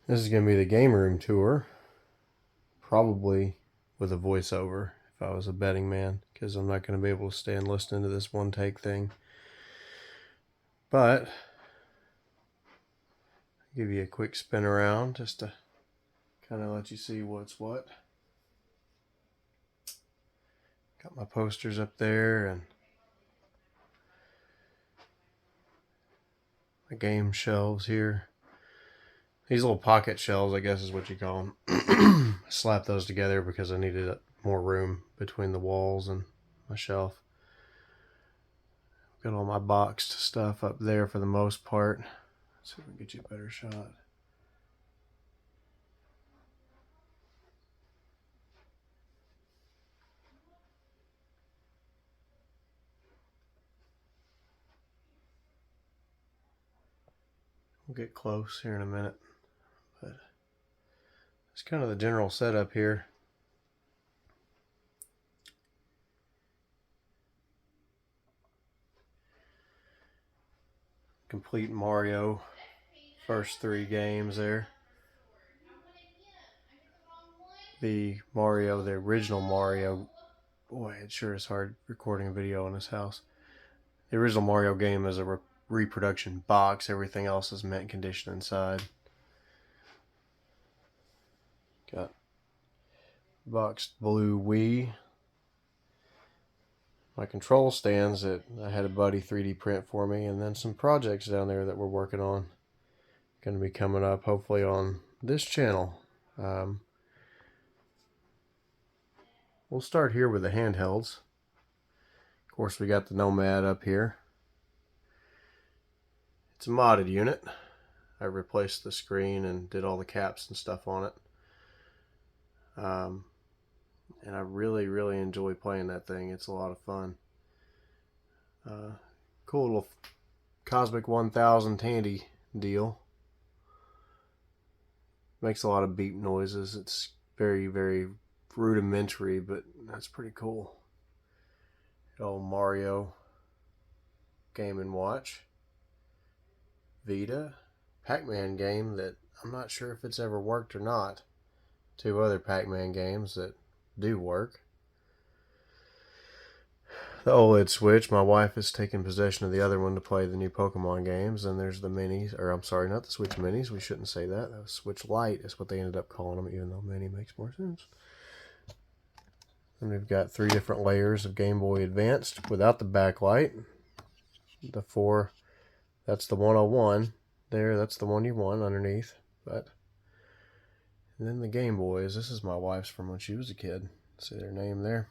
This is going to be the game room tour, probably with a voiceover if I was a betting man, because I'm not going to be able to stand listening to this one take thing. But I'll give you a quick spin around just to kind of let you see what's what. Got my posters up there and my game shelves here. These little pocket shelves, I guess is what you call them. I slapped those together because I needed more room between the walls and my shelf. Got all my boxed stuff up there for the most part. Let's see if we can get you a better shot. We'll get close here in a minute, but it's kind of the general setup here. Complete Mario, first 3 games there. The Mario, the original Mario, boy, it sure is hard recording a video in this house. The original Mario game is a reproduction box. Everything else is mint condition inside. Got boxed blue Wii. My control stands that I had a buddy 3D print for me, and then some projects down there that we're working on. Going to be coming up hopefully on this channel. We'll start here with the handhelds. Of course, we got the Nomad up here. It's a modded unit. I replaced the screen and did all the caps and stuff on it. And I really enjoy playing that thing. It's a lot of fun. Cool little Cosmic 1000 Tandy deal. Makes a lot of beep noises. It's very rudimentary, but that's pretty cool. Old Mario Game & Watch. Vita. Pac-Man game that I'm not sure if it's ever worked or not. 2 other Pac-Man games that do work. The OLED Switch. My wife has taken possession of the other one to play the new Pokemon games. And there's the minis, or I'm sorry, not the Switch minis. We shouldn't say that. That was Switch Lite is what they ended up calling them, even though mini makes more sense. And we've got 3 different layers of Game Boy Advanced without the backlight. The 4, that's the 101. There, that's the one you want underneath. But and then the Game Boys. This is my wife's from when she was a kid. See their name there?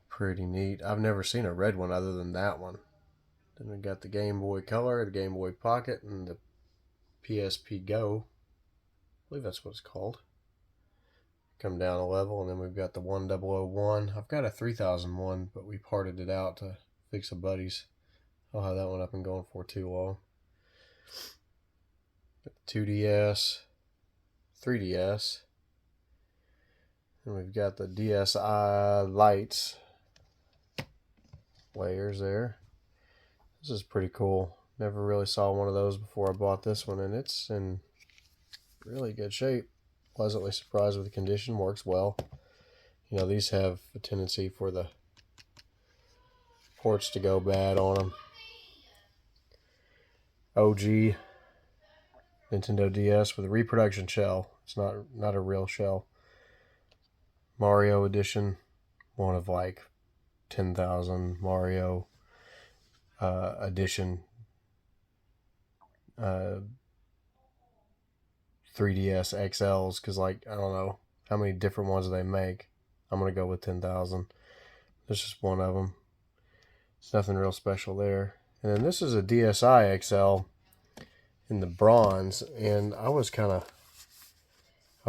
Pretty neat. I've never seen a red one other than that one. Then we got the Game Boy Color, the Game Boy Pocket, and the PSP Go. I believe that's what it's called. Come down a level, and then we've got the 1001. I've got a 3001, but we parted it out to fix a buddy's. I'll have that one up and going for too long. 2DS, 3DS, and we've got the DSi lights layers there. This is pretty cool. Never really saw one of those before I bought this one, and it's in really good shape. Pleasantly surprised with the condition. Works well. You know, these have a tendency for the ports to go bad on them. OG Nintendo DS with a reproduction shell. It's not a real shell. Mario edition, one of like 10,000 Mario edition 3DS XLs, because like I don't know how many different ones they make. I'm gonna go with 10,000. There's just one of them. It's nothing real special there. And then this is a DSi XL in the bronze, and I was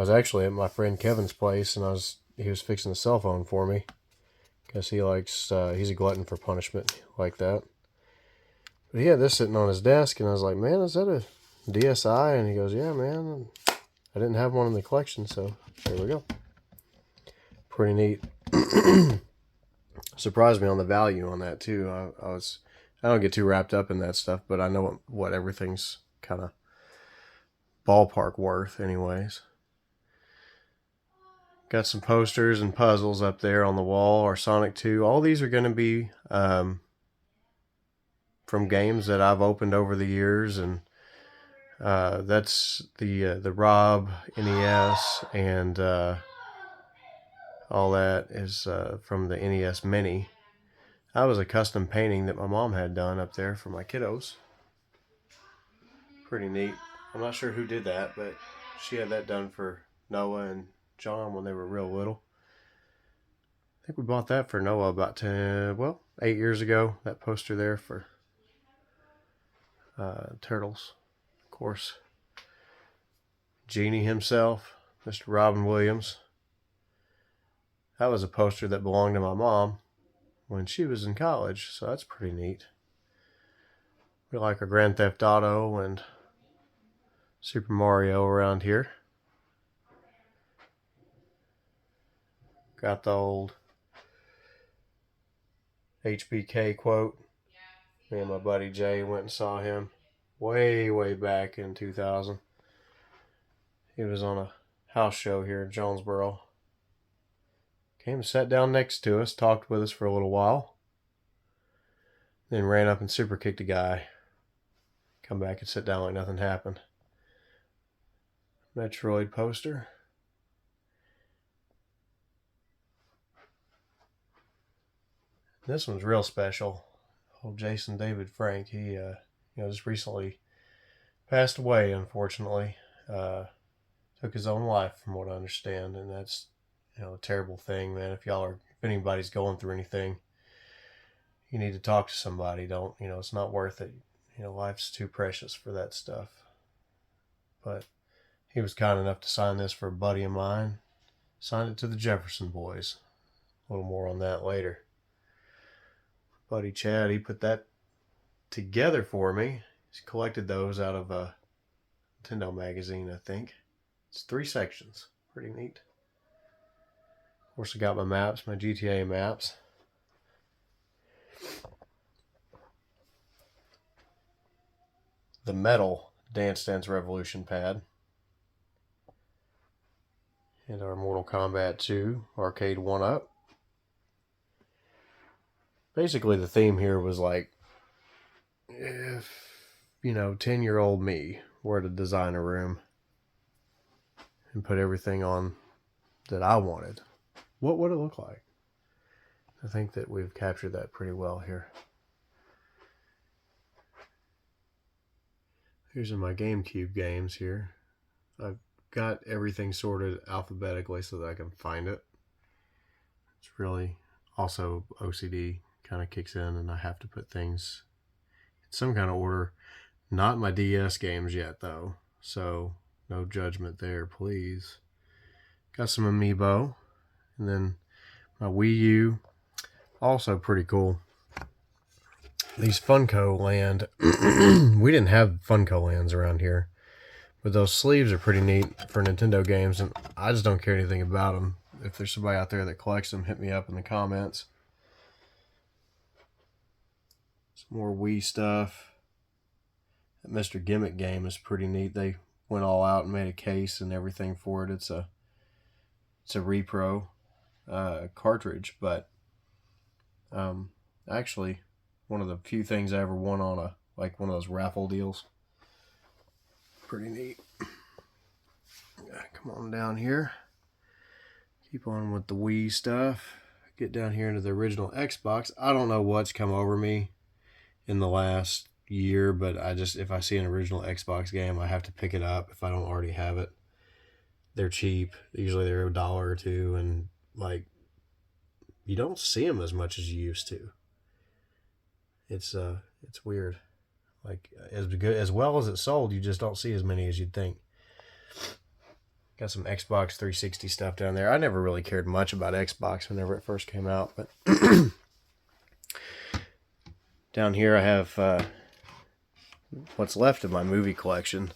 actually at my friend Kevin's place, and he was fixing the cell phone for me because he likes he's a glutton for punishment like that. But he had this sitting on his desk, and I was like, man, is that a DSi? And he goes, yeah, man. I didn't have one in the collection, so there we go. Pretty neat. Surprised me on the value on that too. I don't get too wrapped up in that stuff, but I know what everything's kind of ballpark worth anyways. Got some posters and puzzles up there on the wall. Our Sonic 2. All these are going to be from games that I've opened over the years, and that's the Rob NES, and all that is from the NES Mini. That was a custom painting that my mom had done up there for my kiddos. Pretty neat. I'm not sure who did that, but she had that done for Noah and John when they were real little. I think we bought that for Noah about 8 years ago. That poster there for Turtles. Of course, Genie himself, Mr. Robin Williams. That was a poster that belonged to my mom when she was in college, so that's pretty neat. We like our Grand Theft Auto and Super Mario around here. Got the old HBK quote. Me and my buddy Jay went and saw him way back in 2000. He was on a house show here in Jonesboro. Came and sat down next to us, talked with us for a little while, then ran up and super kicked a guy. Come back and sit down like nothing happened. Metroid poster. This one's real special. Old Jason David Frank, he just recently passed away, unfortunately. Took his own life, from what I understand, and that's a terrible thing, man. If anybody's going through anything, you need to talk to somebody. Don't, it's not worth it. Life's too precious for that stuff. But he was kind enough to sign this for a buddy of mine. Signed it to the Jefferson Boys. A little more on that later. Buddy Chad, he put that together for me. He's collected those out of a Nintendo magazine, I think. It's 3 sections. Pretty neat. Of course, I got my maps, my GTA maps. The metal Dance Dance Revolution pad. And our Mortal Kombat 2 arcade 1-up. Basically, the theme here was like, if, 10-year-old me were to design a room and put everything on that I wanted, what would it look like? I think that we've captured that pretty well here. Here's my GameCube games here. I've got everything sorted alphabetically so that I can find it. It's really also OCD kind of kicks in, and I have to put things in some kind of order. Not my DS games yet, though, so no judgment there, please. Got some Amiibo, and then my Wii U, also pretty cool. These Funko Land, we didn't have Funko Lands around here, but those sleeves are pretty neat for Nintendo games, and I just don't care anything about them. If there's somebody out there that collects them, hit me up in the comments. Some more Wii stuff. That Mr. Gimmick game is pretty neat. They went all out and made a case and everything for it. It's a repro cartridge, but actually one of the few things I ever won on one of those raffle deals. Pretty neat. Come on down here. Keep on with the Wii stuff. Get down here into the original Xbox. I don't know what's come over me in the last year, but if I see an original Xbox game, I have to pick it up if I don't already have it. They're cheap. Usually they're $1 or $2, and you don't see them as much as you used to. It's weird. As well as it's sold, you just don't see as many as you'd think. Got some Xbox 360 stuff down there. I never really cared much about Xbox whenever it first came out, but down here I have what's left of my movie collection.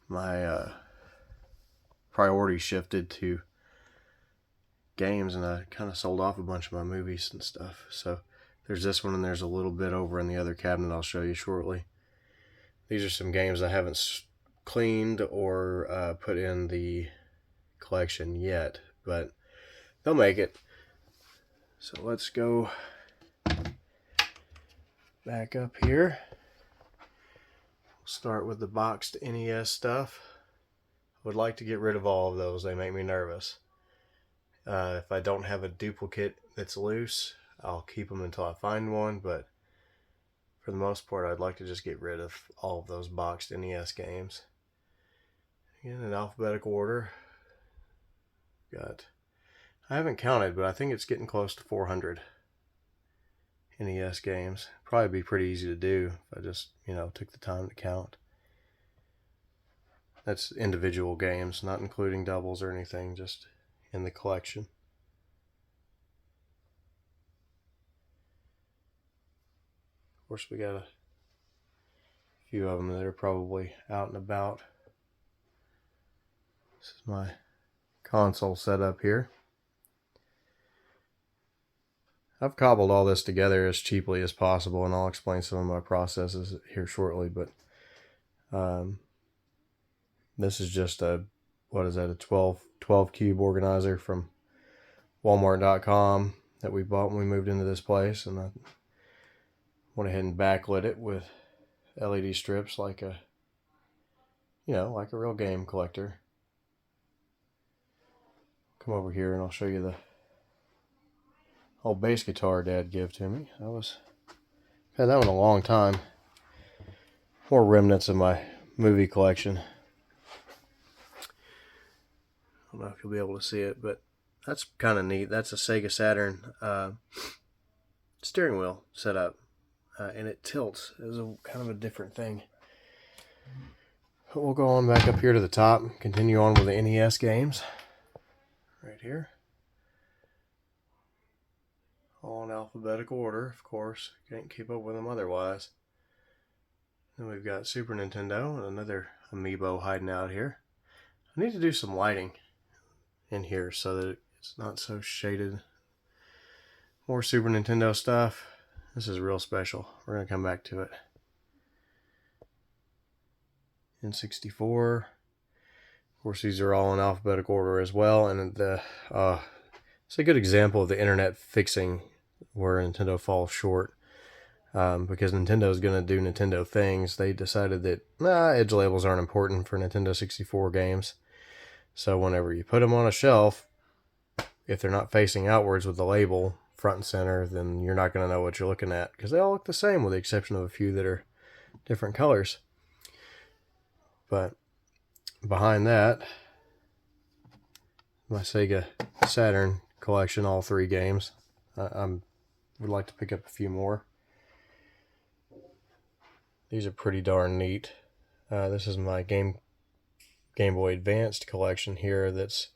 My priority shifted to games, and I kind of sold off a bunch of my movies and stuff. So there's this one, and there's a little bit over in the other cabinet I'll show you shortly. These are some games I haven't cleaned or put in the collection yet, but they'll make it. So let's go back up here. We'll start with the boxed NES stuff. I would like to get rid of all of those. They make me nervous. If I don't have a duplicate that's loose, I'll keep them until I find one, but for the most part, I'd like to just get rid of all of those boxed NES games. Again, in alphabetical order. I haven't counted, but I think it's getting close to 400 NES games. Probably be pretty easy to do if I just, took the time to count. That's individual games, not including doubles or anything, just in the collection. Of course, we got a few of them that are probably out and about. This is my console setup here. I've cobbled all this together as cheaply as possible, and I'll explain some of my processes here shortly, but this is just a 12 cube organizer from Walmart.com that we bought when we moved into this place, and I went ahead and backlit it with LED strips like a real game collector. Come over here and I'll show you the old bass guitar Dad gave to me. Had that one a long time. More remnants of my movie collection. I don't know if you'll be able to see it, but that's kind of neat. That's a Sega Saturn steering wheel setup, and it tilts. It was kind of a different thing. But we'll go on back up here to the top and continue on with the NES games. Right here. All in alphabetical order, of course. Can't keep up with them otherwise. Then we've got Super Nintendo and another amiibo hiding out here. I need to do some lighting in here so that it's not so shaded. More Super Nintendo stuff. This is real special. We're going to come back to it. N64. Of course, these are all in alphabetical order as well, and it's a good example of the internet fixing where Nintendo falls short. Because Nintendo is going to do Nintendo things, they decided that edge labels aren't important for Nintendo 64 games. So whenever you put them on a shelf, if they're not facing outwards with the label front and center, then you're not going to know what you're looking at, because they all look the same with the exception of a few that are different colors. But behind that, my Sega Saturn collection, all 3 games. I would like to pick up a few more. These are pretty darn neat. This is my Game Boy Advanced collection here that's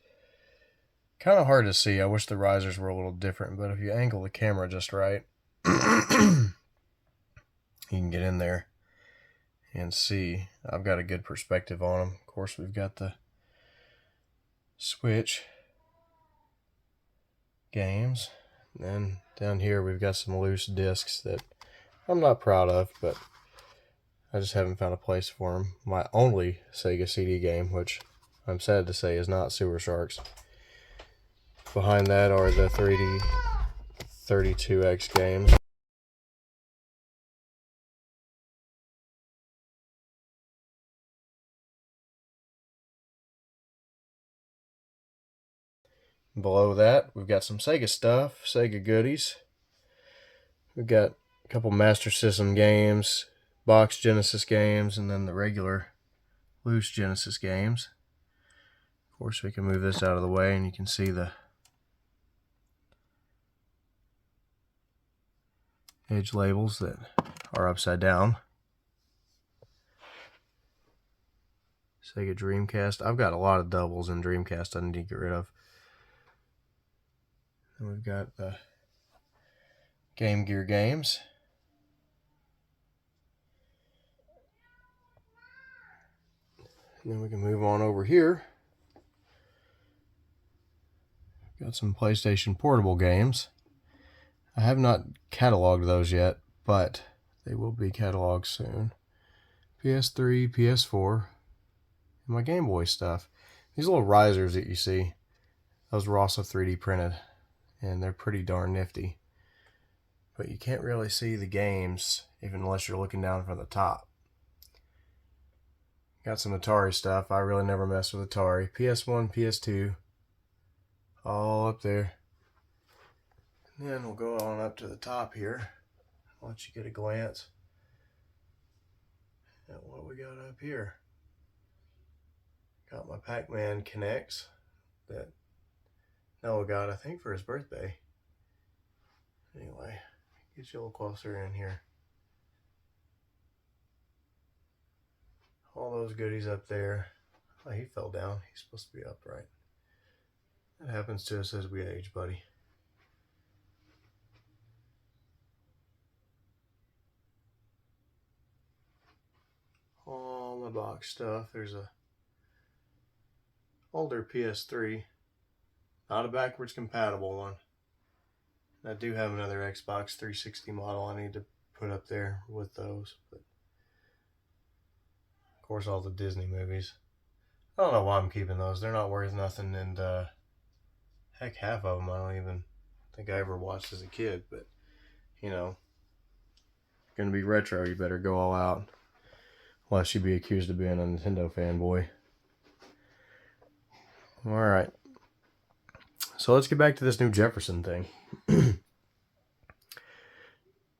kind of hard to see. I wish the risers were a little different, but if you angle the camera just right, you can get in there and see. I've got a good perspective on them. Of course, we've got the Switch games. And then down here we've got some loose discs that I'm not proud of, but I just haven't found a place for them. My only Sega CD game, which I'm sad to say is not Sewer Sharks. Behind that are the 3D 32X games. Below that, we've got some Sega stuff, Sega goodies. We've got a couple Master System games, box Genesis games, and then the regular loose Genesis games. Of course, we can move this out of the way and you can see the edge labels that are upside down. Sega Dreamcast. I've got a lot of doubles in Dreamcast I need to get rid of. And we've got the Game Gear games. And then we can move on over here. Got some PlayStation Portable games. I have not cataloged those yet, but they will be cataloged soon. PS3, PS4, and my Game Boy stuff. These little risers that you see, those were also 3D printed, and they're pretty darn nifty. But you can't really see the games, even unless you're looking down from the top. Got some Atari stuff. I really never messed with Atari. PS1, PS2, all up there. And then we'll go on up to the top here. I'll let you get a glance at what we got up here. Got my Pac-Man Connects that Noah got, I think, for his birthday. Anyway, get you a little closer in here. All those goodies up there. Oh, he fell down. He's supposed to be upright. That happens to us as we age, buddy. All my box stuff. There's a older PS3, not a backwards compatible one. I do have another Xbox 360 model I need to put up there with those, but of course all the Disney movies. I don't know why I'm keeping those. They're not worth nothing, and heck, half of them I don't even think I ever watched as a kid. But you know, gonna be retro, you better go all out, lest you be accused of being a Nintendo fanboy. Alright, so let's get back to this new Jefferson thing.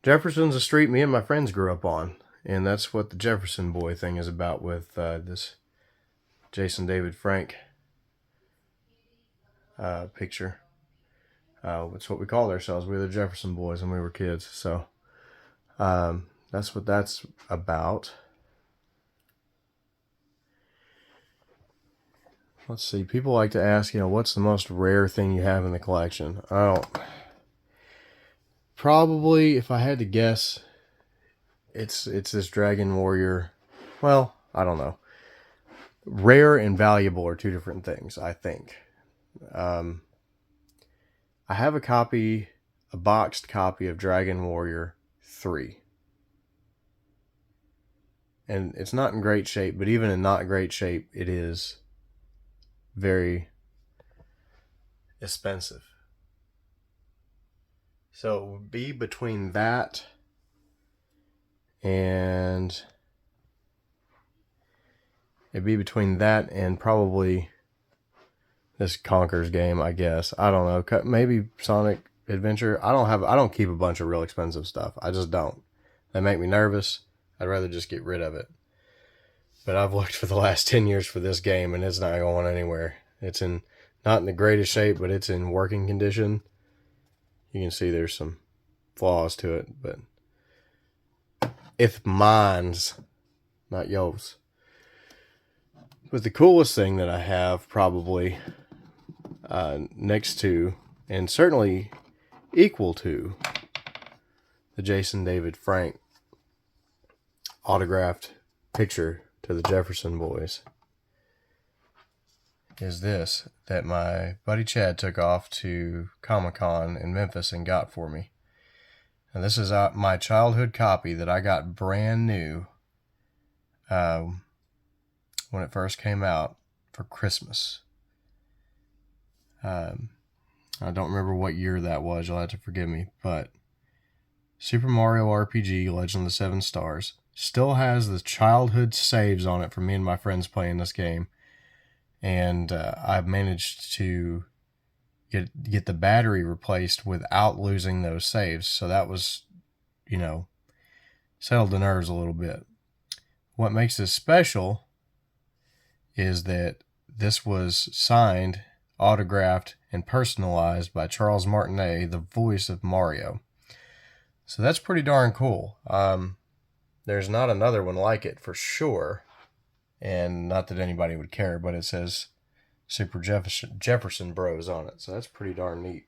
Jefferson's a street me and my friends grew up on, and that's what the Jefferson Boy thing is about with this Jason David Frank picture. It's what we called ourselves. We were the Jefferson Boys when we were kids, so that's what that's about. Let's see. People like to ask, what's the most rare thing you have in the collection? Probably, if I had to guess, it's this Dragon Warrior. Well, I don't know. Rare and valuable are two different things, I think. I have a boxed copy of Dragon Warrior 3. And it's not in great shape, but even in not great shape, it is very expensive. So it would be between that and probably this Conker's game, I guess. I don't know. Maybe Sonic Adventure. I don't keep a bunch of real expensive stuff. I just don't. They make me nervous. I'd rather just get rid of it. But I've looked for the last 10 years for this game, and it's not going anywhere. It's not in the greatest shape, but it's in working condition. You can see there's some flaws to it, but it's mine's, not yours. But the coolest thing that I have, probably next to, and certainly equal to, the Jason David Frank autographed picture to the Jefferson Boys, is this that my buddy Chad took off to Comic-Con in Memphis and got for me. And this is my childhood copy that I got brand new when it first came out for Christmas. I don't remember what year that was, you'll have to forgive me, but Super Mario RPG Legend of the Seven Stars still has the childhood saves on it from me and my friends playing this game. And I've managed to get the battery replaced without losing those saves. So that was, settled the nerves a little bit. What makes this special is that this was signed, autographed, and personalized by Charles Martinet, the voice of Mario. So that's pretty darn cool. There's not another one like it for sure. And not that anybody would care, but it says Super Jefferson Bros on it. So that's pretty darn neat.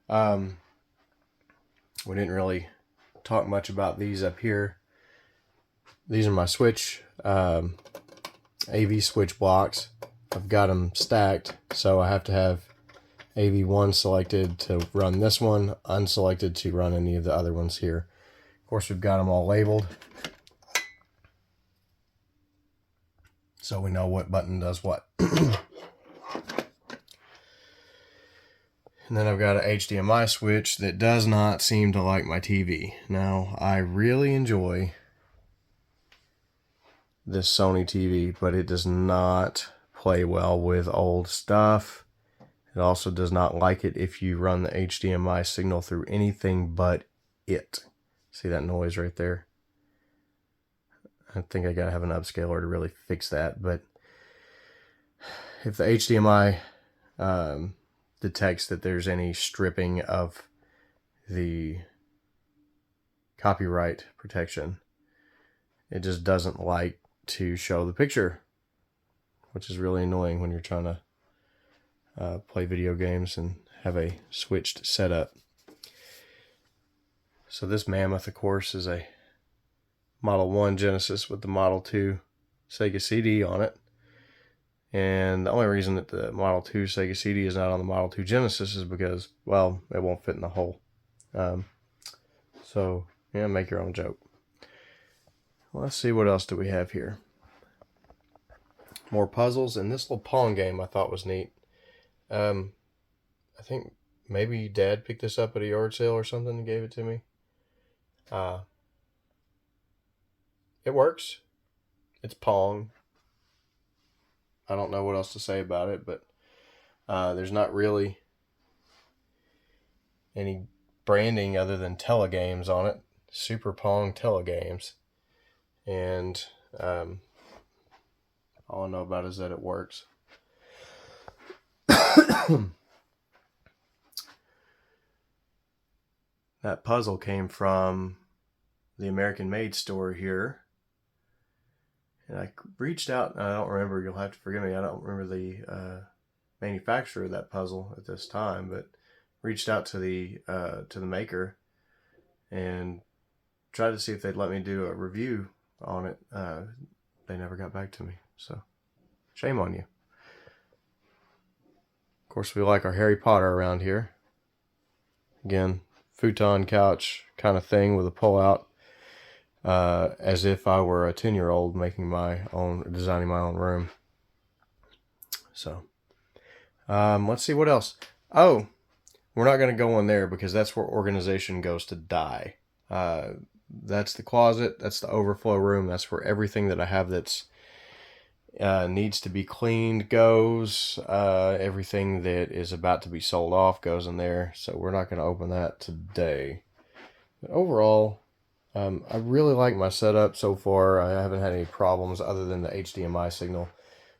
We didn't really talk much about these up here. These are my Switch, AV Switch blocks. I've got them stacked, so I have to have AV1 selected to run this one, unselected to run any of the other ones here. Of course, we've got them all labeled. so we know what button does what. And then I've got an HDMI switch that does not seem to like my TV. Now, I really enjoy this Sony TV, but it does not play well with old stuff. It also does not like it if you run the HDMI signal through anything but it. See that noise right there? I think I gotta have an upscaler to really fix that, but if the HDMI detects that there's any stripping of the copyright protection, it just doesn't like to show the picture, which is really annoying when you're trying to play video games and have a switched setup. So this mammoth, of course, is a Model 1 Genesis with the Model 2 Sega CD on it. And the only reason that the Model 2 Sega CD is not on the Model 2 Genesis is because, well, it won't fit in the hole. So, yeah, make your own joke. Well, let's see, what else do we have here? More puzzles, and this little Pong game I thought was neat. I think maybe Dad picked this up at a yard sale or something and gave it to me. It works. It's Pong. I don't know what else to say about it, but there's not really any branding other than Telegames on it. Super Pong Telegames. And all I know about it is that it works. That puzzle came from the American Made store here. And I reached out, and I don't remember, you'll have to forgive me, I don't remember the manufacturer of that puzzle at this time, but reached out to the maker and tried to see if they'd let me do a review on it. They never got back to me, so shame on you. Of course, we like our Harry Potter around here. Again, futon couch kind of thing with a pull-out, as if I were a 10-year-old making my own, designing my own room. So, let's see what else. Oh, we're not going to go in there because that's where organization goes to die. That's the closet. That's the overflow room. That's where everything that I have that's needs to be cleaned goes. Everything that is about to be sold off goes in there. So we're not going to open that today. But overall, I really like my setup so far. I haven't had any problems other than the HDMI signal,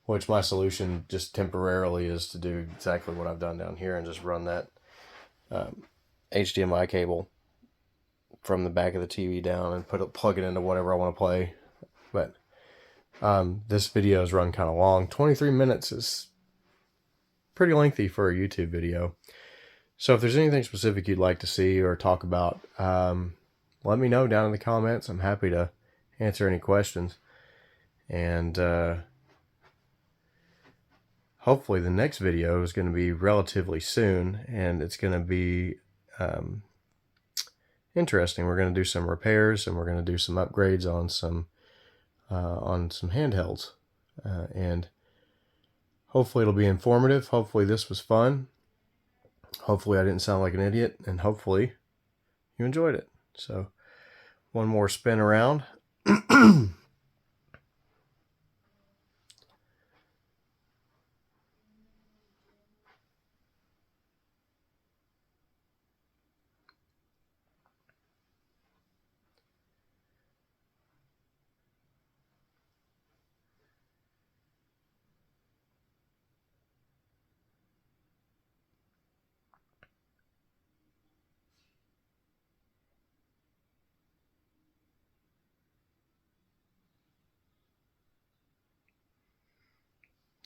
which my solution just temporarily is to do exactly what I've done down here and just run that HDMI cable from the back of the TV down and plug it into whatever I want to play. But this video is run kind of long. 23 minutes is pretty lengthy for a YouTube video. So if there's anything specific you'd like to see or talk about, let me know down in the comments. I'm happy to answer any questions. And hopefully the next video is going to be relatively soon, and it's going to be interesting. We're going to do some repairs, and we're going to do some upgrades on some handhelds, and hopefully it'll be informative. Hopefully this was fun. Hopefully I didn't sound like an idiot, and hopefully you enjoyed it. So one more spin around.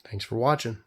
Thanks for watching.